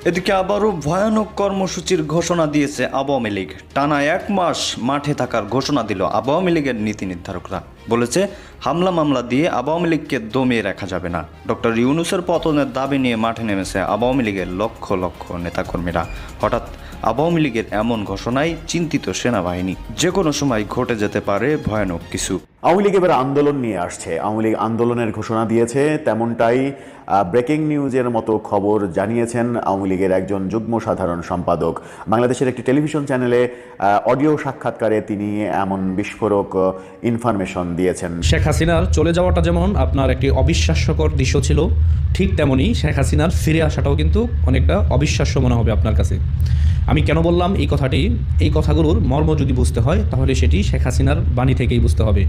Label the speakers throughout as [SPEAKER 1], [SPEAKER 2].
[SPEAKER 1] এদিকে আবারও ভয়ানক কর্মসূচির ঘোষণা দিয়েছে আওয়ামী লীগ। টানা 1 মাস মাঠে থাকার ঘোষণা দিল আওয়ামী লীগের নীতি নির্ধারকরা। বলেছে, হামলা মামলা দিয়ে আওয়ামী লীগকে দমিয়ে রাখা যাবে না। ডক্টর ইউনূসের পতনের দাবি নিয়ে মাঠে নেমেছে আওয়ামী লীগের লক্ষ লক্ষ নেতাকর্মীরা। হঠাৎ আওয়ামী লীগের এমন ঘোষণায় চিন্তিত সেনাবাহিনী। যে কোনো সময় ঘটে যেতে পারে ভয়ানক কিছু।
[SPEAKER 2] আওয়ামী লীগ এবার আন্দোলন নিয়ে আসছে। আওয়ামী লীগ আন্দোলনের ঘোষণা দিয়েছে, তেমনটাই ব্রেকিং নিউজের মতো খবর জানিয়েছেন আওয়ামী লীগের একজন যুগ্ম সাধারণ সম্পাদক। বাংলাদেশের একটি টেলিভিশন চ্যানেলে অডিও সাক্ষাৎকারে তিনি এমন বিস্ফোরক ইনফরমেশন দিয়েছেন।
[SPEAKER 3] শেখ হাসিনার চলে যাওয়াটা যেমন আপনার একটি অবিশ্বাস্যকর দৃশ্য ছিল, ঠিক তেমনই শেখ হাসিনার ফিরে আসাটাও কিন্তু অনেকটা অবিশ্বাস্য মনে হবে আপনার কাছে। আমি কেন বললাম এই কথাটি? এই কথাগুলোর মর্ম যদি বুঝতে হয় তাহলে সেটি শেখ হাসিনার বাণী থেকেই বুঝতে হবে।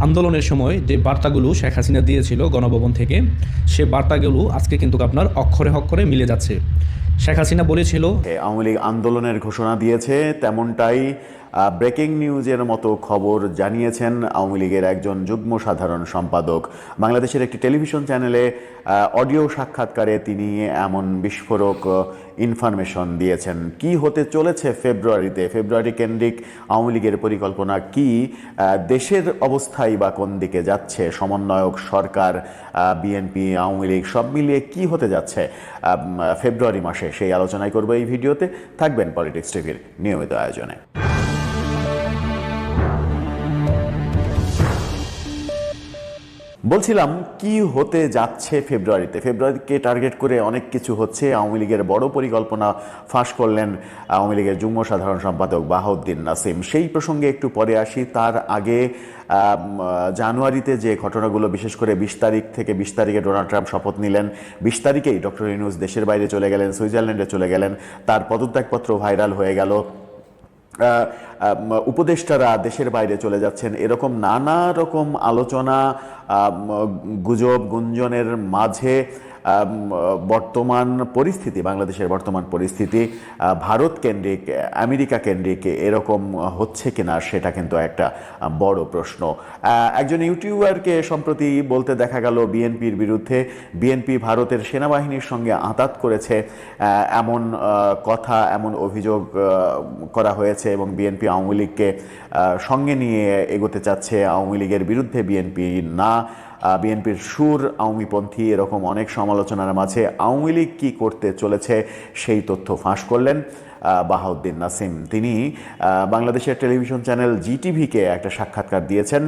[SPEAKER 3] আন্দোলনের সময় যে বার্তাগুলো শেখ হাসিনা দিয়েছিল গণভবন থেকে, সে বার্তাগুলো আজকে কিন্তু আপনার অক্ষরে অক্ষরে মিলে যাচ্ছে। শেখ হাসিনা বলেছিল,
[SPEAKER 2] আওয়ামী লীগ আন্দোলনের ঘোষণা দিয়েছে, তেমনটাই ব্রেকিং নিউজের মতো খবর জানিয়েছেন আওয়ামী লীগের একজন যুগ্ম সাধারণ সম্পাদক। বাংলাদেশের একটি টেলিভিশন চ্যানেলে অডিও সাক্ষাৎকারে তিনি এমন বিস্ফোরক ইনফরমেশন দিয়েছেন। কি হতে চলেছে ফেব্রুয়ারিতে? ফেব্রুয়ারি কেন্দ্রিক আওয়ামী লীগের পরিকল্পনা কি? দেশের অবস্থাই বা কোন দিকে যাচ্ছে? সমন্বয়ক সরকার, বিএনপি, আওয়ামী লীগ সব মিলিয়ে কি হতে যাচ্ছে ফেব্রুয়ারি মাসে, সেই আলোচনাই করবো এই ভিডিওতে। থাকবেন পলিটিক্স টিভির নিয়মিত আয়োজনে। বলছিলাম, কি হতে যাচ্ছে ফেব্রুয়ারিতে? ফেব্রুয়ারিকে টার্গেট করে অনেক কিছু হচ্ছে। আওয়ামী লীগের বড় পরিকল্পনা ফাঁস করলেন আওয়ামী লীগের যুগ্ম সাধারণ সম্পাদক বাহাউদ্দিন নাসিম। সেই প্রসঙ্গে একটু পরে আসি। তার আগে জানুয়ারিতে যে ঘটনাগুলো, বিশেষ করে 20 তারিখ থেকে 20 তারিখে ডোনাল্ড ট্রাম্প শপথ নিলেন, 20 তারিখেই ডক্টর ইউনূস দেশের বাইরে চলে গেলেন, সুইজারল্যান্ডে চলে গেলেন, তার পদত্যাগপত্র ভাইরাল হয়ে গেল, উপদেষ্টারা দেশের বাইরে চলে যাচ্ছেন, এরকম নানা রকম আলোচনা, গুজব গুঞ্জনের মাঝে বর্তমান পরিস্থিতি, বাংলাদেশের বর্তমান পরিস্থিতি ভারত কেন্দ্রিক, আমেরিকা কেন্দ্রিক এরকম হচ্ছে কিনা সেটা কিন্তু একটা বড় প্রশ্ন। একজন ইউটিউবারকে সম্প্রতি বলতে দেখা গেল বিএনপির বিরুদ্ধে, বিএনপি ভারতের সেনাবাহিনীর সঙ্গে আঁতাত করেছে এমন কথা, এমন অভিযোগ করা হয়েছে এবং বিএনপি আওয়ামী লীগকে সঙ্গে নিয়ে এগোতে চাচ্ছে। আওয়ামী লীগের বিরুদ্ধে বিএনপি না, বিএনপির সুর আওয়ামীপন্থী, এরকম অনেক সমালোচনার মাঝে আওয়ামী লীগ কী করতে চলেছে সেই তথ্য ফাঁস করলেন বাহাউদ্দিন নাসিম। তিনি বাংলাদেশের টেলিভিশন চ্যানেল জিটিভিকে একটা সাক্ষাৎকার দিয়েছেন,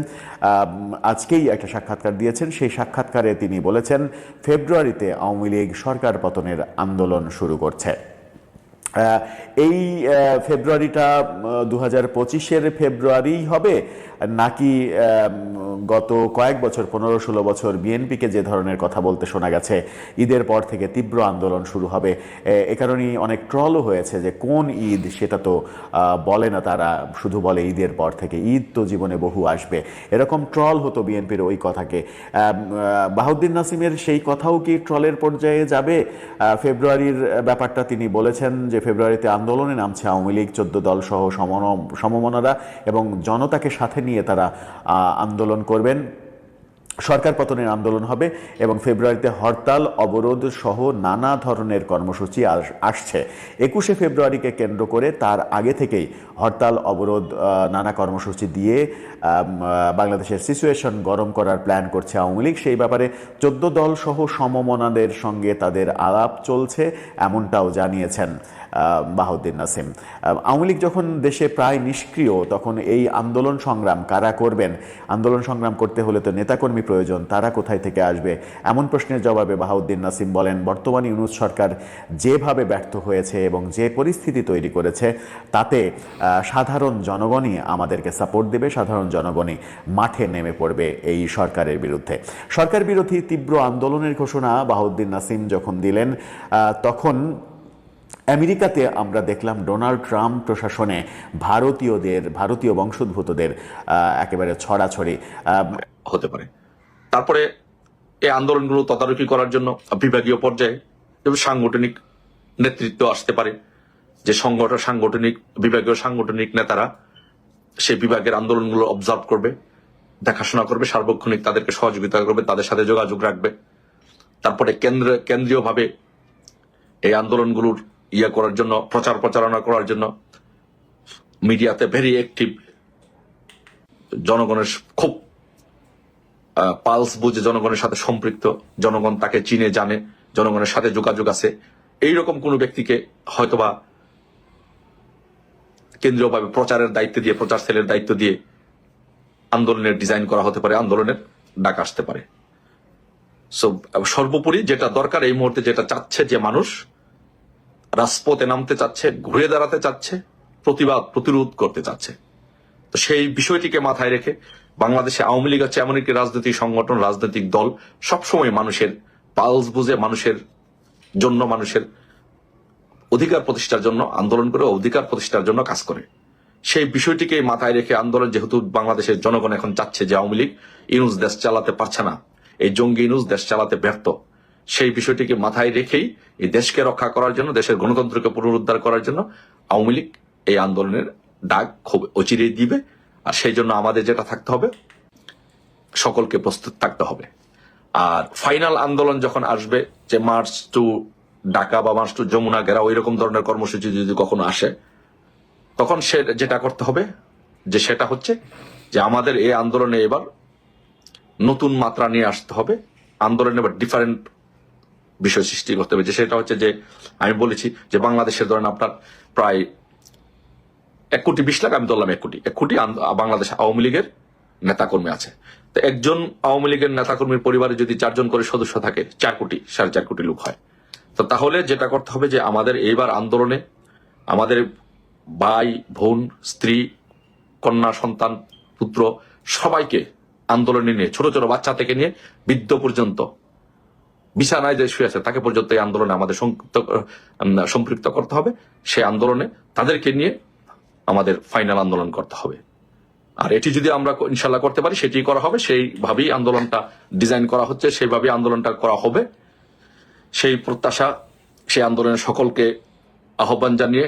[SPEAKER 2] আজকেই একটা সাক্ষাৎকার দিয়েছেন। সেই সাক্ষাৎকারে তিনি বলেছেন, ফেব্রুয়ারিতে আওয়ামী লীগ সরকার পতনের আন্দোলন শুরু করছে। এই ফেব্রুয়ারিটা 2025-এর ফেব্রুয়ারি হবে, নাকি গত কয়েক বছর, 15-16 বছর বিএনপিকে যে ধরনের কথা বলতে শোনা গেছে, ঈদের পর থেকে তীব্র আন্দোলন শুরু হবে? এ কারণেই অনেক ট্রলও হয়েছে যে কোন ঈদ সেটা তো বলে না তারা, শুধু বলে ঈদের পর থেকে। ঈদ তো জীবনে বহু আসবে, এরকম ট্রল হতো বিএনপির ওই কথাকে। বাহাউদ্দিন নাসিমের সেই কথাও কি ট্রলের পর্যায়ে যাবে? ফেব্রুয়ারির ব্যাপারটা তিনি বলেছেন যে ফেব্রুয়ারিতে আন্দোলনে নামছে আওয়ামী লীগ, 14 দল সহ সমমনারা, এবং জনতাকে সাথে নিয়ে তারা আন্দোলন করবেন, সরকার পতনের আন্দোলন হবে, এবং ফেব্রুয়ারিতে হরতাল, অবরোধ সহ নানা ধরনের কর্মসূচি আসছে। 21শে ফেব্রুয়ারিকে কেন্দ্র করে তার আগে থেকেই হরতাল, অবরোধ, নানা কর্মসূচি দিয়ে বাংলাদেশের সিচুয়েশন গরম করার প্ল্যান করছে আওয়ামী লীগ। সেই ব্যাপারে 14 দল সহ সমমনাদের সঙ্গে তাদের আলাপ চলছে, এমনটাও জানিয়েছেন বাহাউদ্দিন নাসিম। আওয়ামী লীগ যখন দেশে প্রায় নিষ্ক্রিয়, তখন এই আন্দোলন সংগ্রাম কারা করবেন? আন্দোলন সংগ্রাম করতে হলে তো নেতাকর্মী প্রয়োজন, তারা কোথায় থেকে আসবে? এমন প্রশ্নের জবাবে বাহাউদ্দিন নাসিম বলেন, বর্তমান ইউনূস সরকার যেভাবে ব্যর্থ হয়েছে এবং যে পরিস্থিতি তৈরি করেছে, তাতে সাধারণ জনগণই আমাদেরকে সাপোর্ট দেবে, সাধারণ জনগণই মাঠে নেমে পড়বে এই সরকারের বিরুদ্ধে। সরকার বিরোধী তীব্র আন্দোলনের ঘোষণা বাহাউদ্দিন নাসিম যখন দিলেন, তখন আমেরিকাতে আমরা দেখলাম ডোনাল্ড ট্রাম্প প্রশাসনে ভারতীয় বংশোদ্ভূতদের একেবারে ছড়াছড়ি
[SPEAKER 4] হতে পারে। তারপরে এই আন্দোলনগুলো তদারকি করার জন্য বিভাগীয় পর্যায়ে সাংগঠনিক নেতৃত্ব আসতে পারে, যে সাংগঠনিক বিভাগীয় সাংগঠনিক নেতারা সেই বিভাগের আন্দোলনগুলো অবজার্ভ করবে, দেখাশোনা করবে, সার্বক্ষণিক তাদেরকে সহযোগিতা করবে, তাদের সাথে যোগাযোগ রাখবে। তারপরে কেন্দ্রীয়ভাবে এই আন্দোলনগুলোর করার জন্য, প্রচারণা করার জন্য মিডিয়াতে ভেরি অ্যাক্টিভ, জনগণের খুব পালস বুঝে, জনগণের সাথে সম্পৃক্ত, জনগণ তাকে চিনে জানে, জনগণের সাথে যোগাযোগ আছে, এইরকম কোন ব্যক্তিকে হয়তোবা কেন্দ্রীয়ভাবে প্রচারের দায়িত্ব দিয়ে, প্রচার সেলের দায়িত্ব দিয়ে আন্দোলনের ডিজাইন করা হতে পারে, আন্দোলনের ডাক আসতে পারে। সো সর্বোপরি যেটা দরকার এই মুহূর্তে, যেটা চাচ্ছে যে মানুষ রাজপথে নামতে চাচ্ছে, ঘুরে দাঁড়াতে চাচ্ছে, প্রতিরোধ করতে চাচ্ছে, তো সেই বিষয়টিকে মাথায় রেখে বাংলাদেশে আওয়ামী লীগ হচ্ছে এমন একটি রাজনৈতিক সংগঠন, রাজনৈতিক দল সবসময় মানুষের পালস বুঝে, মানুষের জন্য, মানুষের অধিকার প্রতিষ্ঠার জন্য আন্দোলন করে, অধিকার প্রতিষ্ঠার জন্য কাজ করে। সেই বিষয়টিকে মাথায় রেখে আন্দোলন, যেহেতু বাংলাদেশের জনগণ এখন চাচ্ছে যে আওয়ামী লীগ, ইউনূস দেশ চালাতে পারছে না, এই জঙ্গি ইউনূস দেশ চালাতে ব্যর্থ, সেই বিষয়টিকে মাথায় রেখেই এই দেশকে রক্ষা করার জন্য, দেশের গণতন্ত্রকে পুনরুদ্ধার করার জন্য আওয়ামী লীগ এই আন্দোলনের ডাক খুব অচিরেই দিবে। আর সেই জন্য আমাদের যেটা থাকতে হবে, সকলকে প্রস্তুত থাকতে হবে। আর ফাইনাল আন্দোলন যখন আসবে, যে মার্চ টু ঢাকা বা মার্চ টু যমুনা ঘেরাও, এরকম ধরনের কর্মসূচি যদি কখনো আসে, তখন সে যেটা করতে হবে, যে সেটা হচ্ছে যে আমাদের এই আন্দোলনে এবার নতুন মাত্রা নিয়ে আসতে হবে, আন্দোলনে এবার ডিফারেন্ট বিষয় সৃষ্টি করতে হবে। যে সেটা হচ্ছে যে আমি বলেছি যে বাংলাদেশের ধরেন আপনার প্রায় 1,20,00,000, আমি ধরলাম 1 কোটি বাংলাদেশ আওয়ামী লীগের নেতাকর্মী আছে। তো একজন আওয়ামী লীগের নেতাকর্মীর পরিবারে যদি 4 জন করে সদস্য থাকে, 4 কোটি, 4.5 কোটি লোক হয়। তো তাহলে যেটা করতে হবে যে আমাদের এইবার আন্দোলনে আমাদের ভাই বোন, স্ত্রী, কন্যা সন্তান, পুত্র সবাইকে আন্দোলনে নিয়ে, ছোট ছোট বাচ্চা থেকে নিয়ে বৃদ্ধ পর্যন্ত, বিছানায় যে শুয়ে আছে তাকে পর্যন্ত এই আন্দোলনে আমাদের সম্পৃক্ত করতে হবে। সেই আন্দোলনে তাদেরকে নিয়ে আমাদের ফাইনাল আন্দোলন করতে হবে। আর এটি যদি আমরা ইনশাল্লাহ করতে পারি, সেটি করা হবে, সেইভাবেই আন্দোলনটা ডিজাইন করা হচ্ছে, সেইভাবেই আন্দোলনটা করা হবে, সেই প্রত্যাশা, সেই আন্দোলনের সকলকে আহ্বান জানিয়ে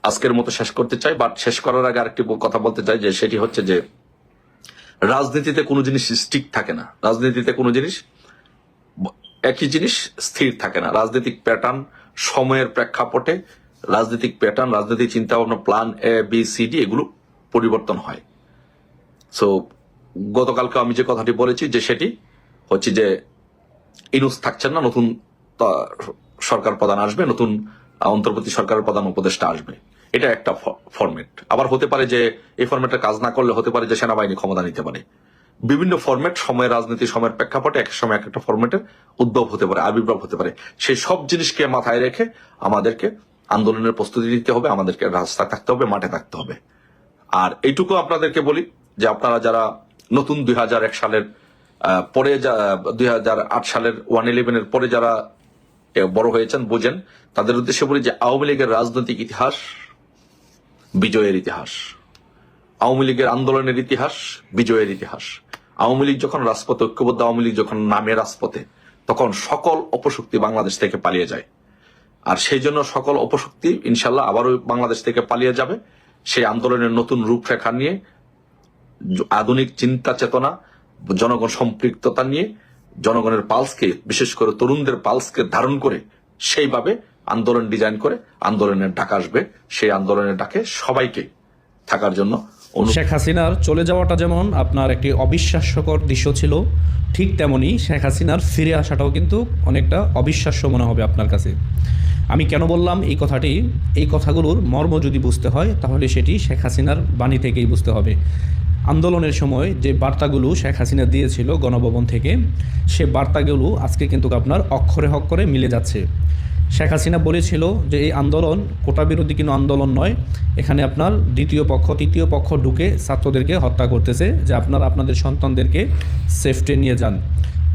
[SPEAKER 4] আজকের মতো শেষ করতে চাই। বাট শেষ করার আগে আরেকটি কথা বলতে চাই, যে সেটি হচ্ছে যে রাজনীতিতে কোনো জিনিস স্টিক থাকে না, রাজনীতিতে কোনো জিনিস একই জিনিস স্থির থাকে না। রাজনৈতিক প্যাটার্ন, সময়ের প্রেক্ষাপটে রাজনৈতিক প্যাটার্ন, রাজনৈতিক চিন্তা ভাবনা, প্ল্যান ABCD এগুলো পরিবর্তন হয়। সো গতকালকে আমি যে কথাটি বলেছি, যে সেটি হচ্ছে যে ইউনূস থাকছেন না, নতুন সরকার প্রধান আসবে, নতুন অন্তর্বর্তী সরকারের প্রধান উপদেষ্টা আসবে, এটা একটা ফরম্যাট। আবার হতে পারে যে এই ফরম্যাটে কাজ না করলে হতে পারে যে সেনাবাহিনী ক্ষমতা নিতে পারে। বিভিন্ন ফরম্যাট, সময়ের রাজনীতি, সময়ের প্রেক্ষাপটে এক সময় এক একটা ফরম্যাটের উদ্ভব হতে পারে, আবির্ভাব হতে পারে। সেই সব জিনিসকে মাথায় রেখে আমাদেরকে আন্দোলনের প্রস্তুতি নিতে হবে, আমাদেরকে রাস্তায় থাকতে হবে, মাঠে থাকতে হবে। আর এইটুকু আপনাদেরকে বলি যে আপনারা যারা নতুন 2001 সালের পরে, 2008 সালের 1/11 পরে যারা বড় হয়েছেন, বোঝেন, তাদের উদ্দেশ্যে বলি যে আওয়ামী লীগের রাজনৈতিক ইতিহাস বিজয়ের ইতিহাস, আওয়ামী লীগের আন্দোলনের ইতিহাস বিজয়ের ইতিহাস। আওয়ামী লীগ যখন রাজপথে, ঐক্যবদ্ধ আওয়ামী লীগ যখন নামে রাজপথে, তখন সকল অপশক্তি বাংলাদেশ থেকে পালিয়ে যায়। আর সেই জন্য সকল অপশক্তি ইনশাল্লাহ আবারও বাংলাদেশ থেকে পালিয়ে যাবে। সেই আন্দোলনের নতুন রূপরেখা নিয়ে, আধুনিক চিন্তা চেতনা, জনগণ সম্পৃক্ততা নিয়ে, জনগণের পালসকে, বিশেষ করে তরুণদের পালসকে ধারণ করে সেইভাবে আন্দোলন ডিজাইন করে আন্দোলনের ডাক আসবে। সেই আন্দোলনের ডাকে সবাইকে থাকার জন্য
[SPEAKER 3] শেখ হাসিনার চলে যাওয়াটা যেমন আপনার একটি অবিশ্বাস্যকর দৃশ্য ছিল, ঠিক তেমনি শেখ হাসিনার ফিরে আসাটাও কিন্তু অনেকটা অবিশ্বাস্য মনে হবে আপনার কাছে। আমি কেন বললাম এই কথাটি, এই কথাগুলোর মর্ম যদি বুঝতে হয় তাহলে সেটি শেখ হাসিনার বাণী থেকেই বুঝতে হবে। আন্দোলনের সময় যে বার্তাগুলো শেখ হাসিনা দিয়েছিল গণভবন থেকে, সে বার্তাগুলো আজকে কিন্তু আপনার অক্ষরে অক্ষরে মিলে যাচ্ছে। শেখ হাসিনা বলেছিল যে এই আন্দোলন কোটা বিরোধী কোনো আন্দোলন নয়, এখানে আপনার দ্বিতীয় পক্ষ, তৃতীয় পক্ষ ঢুকে ছাত্রদেরকে হত্যা করতেছে, যে আপনারা আপনাদের সন্তানদেরকে সেফটে নিয়ে যান,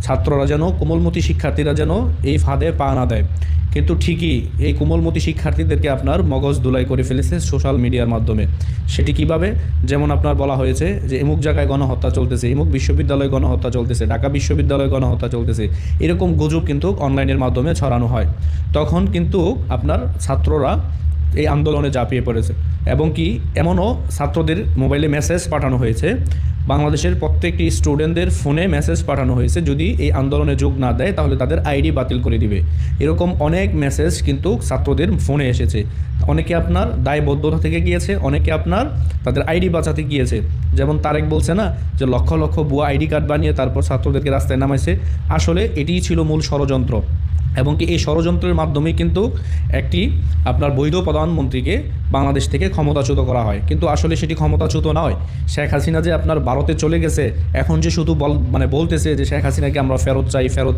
[SPEAKER 3] ছাত্ররা যেন, কোমলমতি শিক্ষার্থীরা যেন এই ফাঁদে পা না দেয়। কিন্তু ঠিকই এই কোমলমতি শিক্ষার্থীদেরকে আপনার মগজ ধুলাই করে ফেলেছে সোশ্যাল মিডিয়ার মাধ্যমে। সেটি কিভাবে? যেমন আপনার বলা হয়েছে যে এমুক জায়গায় গণহত্যা চলতেছে, এমুক বিশ্ববিদ্যালয়ে গণহত্যা চলতেছে, ঢাকা বিশ্ববিদ্যালয়ে গণহত্যা চলতেছে, এরকম গুজব কিন্তু অনলাইনের মাধ্যমে ছড়ানো হয়। তখন কিন্তু আপনার ছাত্ররা এই আন্দোলনে ঝাঁপিয়ে পড়েছে। এবং কি এমনও ছাত্রদের মোবাইলে মেসেজ পাঠানো হয়েছে, বাংলাদেশের প্রত্যেকটি স্টুডেন্টদের ফোনে মেসেজ পাঠানো হয়েছে যদি এই আন্দোলনে যোগ না দেয় তাহলে তাদের আইডি বাতিল করে দিবে। এরকম অনেক মেসেজ কিন্তু ছাত্রদের ফোনে এসেছে। অনেকে আপনার দায়বদ্ধতা থেকে গিয়েছে, অনেকে আপনার তাদের আইডি বাঁচাতে গিয়েছে। যেমন তারেক বলছে না যে লক্ষ লক্ষ ভুয়া আইডি কার্ড বানিয়ে তারপর ছাত্রদেরকে রাস্তায় নামাইছে, আসলে এটিই ছিল মূল ষড়যন্ত্র। এবং কি এই ষড়যন্ত্রের মাধ্যমে কিন্তু একটি আপনার বৈধ প্রধানমন্ত্রীকে বাংলাদেশ থেকে ক্ষমতাচ্যুত করা হয়, কিন্তু আসলে সেটি ক্ষমতাচ্যুত নয়। শেখ হাসিনা যে আপনার ভারতে চলে গেছে, এখন যে শুধু বলতেছে যে শেখ হাসিনাকে আমরা ফেরত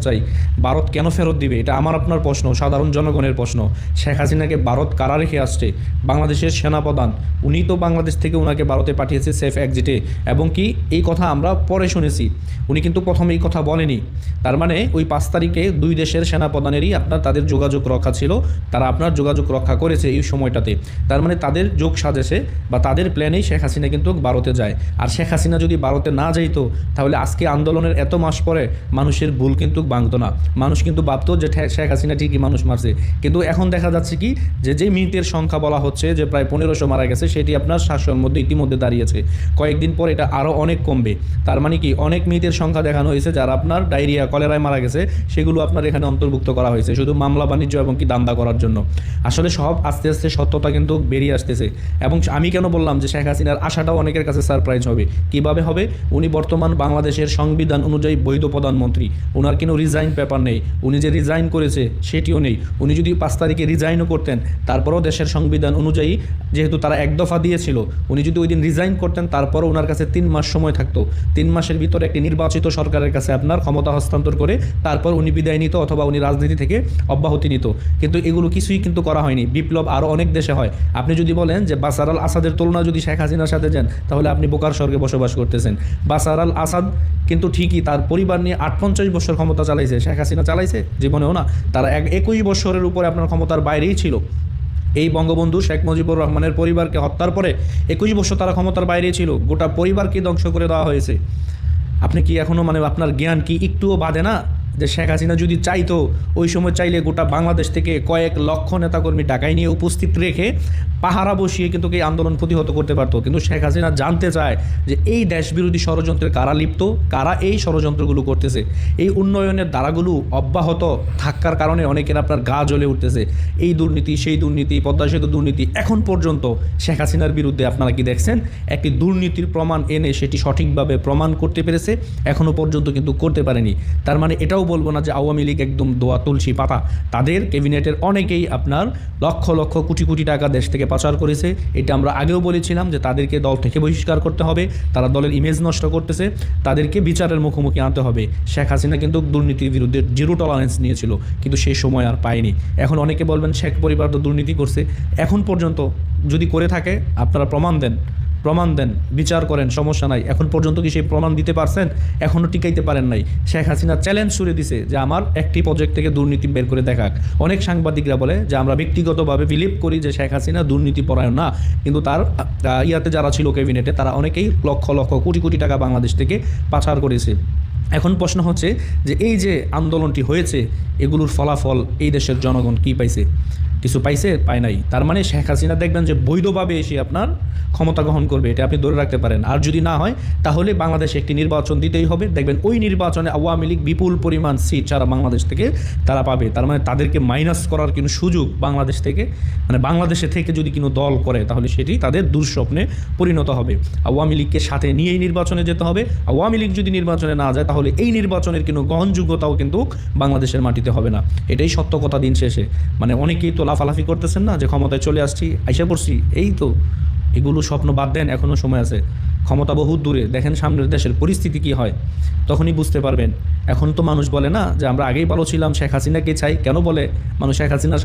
[SPEAKER 3] চাই, ভারত কেন ফেরত দিবে? এটা আমার আপনার প্রশ্ন, সাধারণ জনগণের প্রশ্ন। শেখ হাসিনাকে ভারত কারা রেখে আসছে? বাংলাদেশের সেনাপ্রধান, উনি তো বাংলাদেশ থেকে ওনাকে ভারতে পাঠিয়েছে সেফ এক্সিটে। এবং কি এই কথা আমরা পরে শুনেছি, উনি কিন্তু প্রথমে এই কথা বলেনি। তার মানে ওই 5 তারিখে দুই দেশের সেনাপ্রধানেরই আপনার তাদের যোগাযোগ রক্ষা ছিল, তারা আপনার যোগাযোগ রক্ষা করেছে এই সময়টাতে। তার মানে তাদের যোগ সাজেছে বা তাদের প্ল্যানেই শেখ হাসিনা কিন্তু ভারতে যায়। আর শেখ হাসিনা যদি ভারতে না যাইতো তাহলে আজকে আন্দোলনের এত মাস পরে মানুষের ভুল কিন্তু ভাঙতো না। মানুষ কিন্তু ভাবতো যে শেখ হাসিনা ঠিকই মানুষ মারছে। কিন্তু এখন দেখা যাচ্ছে কি যে মিনিটের সংখ্যা বলা হচ্ছে যে প্রায় 1500 মারা গেছে, সেটি আপনার 700-র মধ্যে ইতিমধ্যে দাঁড়িয়েছে। কয়েকদিন পর এটা আরও অনেক কমবে। তার মানে কি অনেক মিনিটের সংখ্যা দেখানো হয়েছে যারা আপনার ডায়রিয়া কলেরায় মারা গেছে, সেগুলো আপনার এখানে অন্তর্ভুক্ত করা হয়েছে শুধু মামলা বাণিজ্য এবং কি দান্দা করার জন্য। আসলে সব আস্তে আস্তে সত্যতা কিন্তু বেরিয়ে আসতেছে। এবং আমি কেন বললাম যে শেখ হাসিনার আশাটাও অনেকের কাছে সারপ্রাইজ হবে। কিভাবে হবে? উনি বর্তমান বাংলাদেশের সংবিধান অনুযায়ী বৈধ প্রধানমন্ত্রী, ওনার কোনো রিজাইন পেপার নেই, উনি যে রিজাইন করেছে সেটিও নেই। উনি যদি 5 তারিখে রিজাইনও করতেন, তারপরেও দেশের সংবিধান অনুযায়ী যেহেতু তারা এক দফা দিয়েছিল, উনি যদি ওই দিন রিজাইন করতেন তারপরও ওনার কাছে 3 মাস সময় থাকতো। 3 মাসের ভিতরে একটি নির্বাচিত সরকারের কাছে আপনার ক্ষমতা হস্তান্তর করে তারপর উনি বিদায় নিত অথবা উনি রাজনীতি থেকে অব্যাহতি নিত। কিন্তু এগুলো কিছুই কিন্তু করা হয়নি। বিপ্লব আরও অনেক দেশে হয়। আপনি যদি বলেন যে বাশার আল আসাদের তুলনা যদি শেখ হাসিনার সাথে যান তাহলে আপনি বোকার স্বর্গে বসবাস করতেছেন। বাশার আল আসাদ কিন্তু ঠিকই তার পরিবার নিয়ে 58 বছর ক্ষমতা চালাইছে, শেখ হাসিনা চালাইছে জীবনেও না। তারা 21 বছরের উপরে আপনার ক্ষমতার বাইরেই ছিল। এই বঙ্গবন্ধু শেখ মুজিবুর রহমানের পরিবারকে হত্যার পরে 21 বছর তারা ক্ষমতার বাইরে ছিল, গোটা পরিবারকে ধ্বংস করে দেওয়া হয়েছে। আপনি কি এখনও আপনার জ্ঞান কি একটুও বাদে না যে শেখ হাসিনা যদি চাইতো ওই সময় চাইলে গোটা বাংলাদেশ থেকে কয়েক লক্ষ নেতাকর্মী ঢাকায় নিয়ে উপস্থিত রেখে পাহারা বসিয়ে কিন্তু এই আন্দোলন প্রতিহত করতে পারতো। কিন্তু শেখ হাসিনা জানতে চায় যে এই দেশবিরোধী ষড়যন্ত্রে কারা লিপ্ত, কারা এই ষড়যন্ত্রগুলো করতেছে। এই উন্নয়নের ধারাগুলো অব্যাহত থাকার কারণে অনেকের আপনার গা জ্বলে উঠতেছে। এই দুর্নীতি, সেই দুর্নীতি, পদ্মা সেতু দুর্নীতি। এখন পর্যন্ত শেখ হাসিনার বিরুদ্ধে আপনারা কি দেখছেন? একটি দুর্নীতির প্রমাণ এনে সেটি সঠিকভাবে প্রমাণ করতে পেরেছে? এখনও পর্যন্ত কিন্তু করতে পারেনি। তার মানে এটাও বলবো না যে আওয়ামী লীগ একদম দোয়া তুলসী পাতা। তাদের ক্যাবিনেটের অনেকেই আপনার লক্ষ লক্ষ কোটি কোটি টাকা দেশ থেকে পাচার করেছে। এটা আমরা আগেও বলেছিলাম যে তাদেরকে দল থেকে বহিষ্কার করতে হবে, তারা দলের ইমেজ নষ্ট করতেছে, তাদেরকে বিচারের মুখোমুখি আনতে হবে। শেখ হাসিনা কিন্তু দুর্নীতির বিরুদ্ধে 0 টলারেন্স নিয়েছিল, কিন্তু সেই সময় আর পায়নি। এখন অনেকে বলবেন শেখ পরিবার তো দুর্নীতি করছে। এখন পর্যন্ত যদি করে থাকে আপনারা প্রমাণ দেন, বিচার করেন, সমস্যা নাই। এখন পর্যন্ত কি সেই প্রমাণ দিতে পারছেন? এখনও টিকাইতে পারেন নাই। শেখ হাসিনা চ্যালেঞ্জ ছুড়ে দিছে যে আমার একটি প্রজেক্ট থেকে দুর্নীতি বের করে দেখাক। অনেক সাংবাদিকরা বলে যে আমরা ব্যক্তিগতভাবে বিলিভ করি যে শেখ হাসিনা দুর্নীতি পরায়ণ না, কিন্তু তার ইয়াতে যারা ছিল ক্যাবিনেটে তারা অনেকেই লক্ষ লক্ষ কোটি কোটি টাকা বাংলাদেশ থেকে পাচার করেছে। এখন প্রশ্ন হচ্ছে যে এই যে আন্দোলনটি হয়েছে এগুলোর ফলাফল এই দেশের জনগণ কি পাইছে? কিছু পাইছে? পায় নাই। তার মানে শেখ হাসিনা দেখবেন যে বৈধভাবে এসে আপনার ক্ষমতা গ্রহণ করবে, এটা আপনি ধরে রাখতে পারেন। আর যদি না হয় তাহলে বাংলাদেশে একটি নির্বাচন দিতেই হবে। দেখবেন ওই নির্বাচনে আওয়ামী লীগ বিপুল পরিমাণ সিট সারা বাংলাদেশ থেকে তারা পাবে। তার মানে তাদেরকে মাইনাস করার কোনো সুযোগ বাংলাদেশ থেকে, মানে বাংলাদেশে থেকে যদি কোনো দল করে তাহলে সেটি তাদের দুঃস্বপ্নে পরিণত হবে। আওয়ামী লীগকে সাথে নিয়েই নির্বাচনে যেতে হবে। আওয়ামী লীগ যদি নির্বাচনে না যায় তাহলে এই নির্বাচনের কোনো গ্রহণযোগ্যতাও কিন্তু বাংলাদেশের মাটিতে হবে না। এটাই সত্য কথা দিন শেষে। মানে অনেকেই তো লাফালাফি করতেছেন না যে ক্ষমতায় চলে আসছি, আইসা পড়ছি, এই তো। এগুলো স্বপ্ন বাদ দেন, এখনও সময় আছে। ক্ষমতা বহুত দূরে, দেখেন সামনের দেশের পরিস্থিতি কি হয়, তখনই বুঝতে পারবেন। এখন তো মানুষ বলে না যে আমরা আগেই ভালো ছিলাম, শেখ হাসিনাকে চাই। কেন বলে মানুষ? শেখ হাসিনা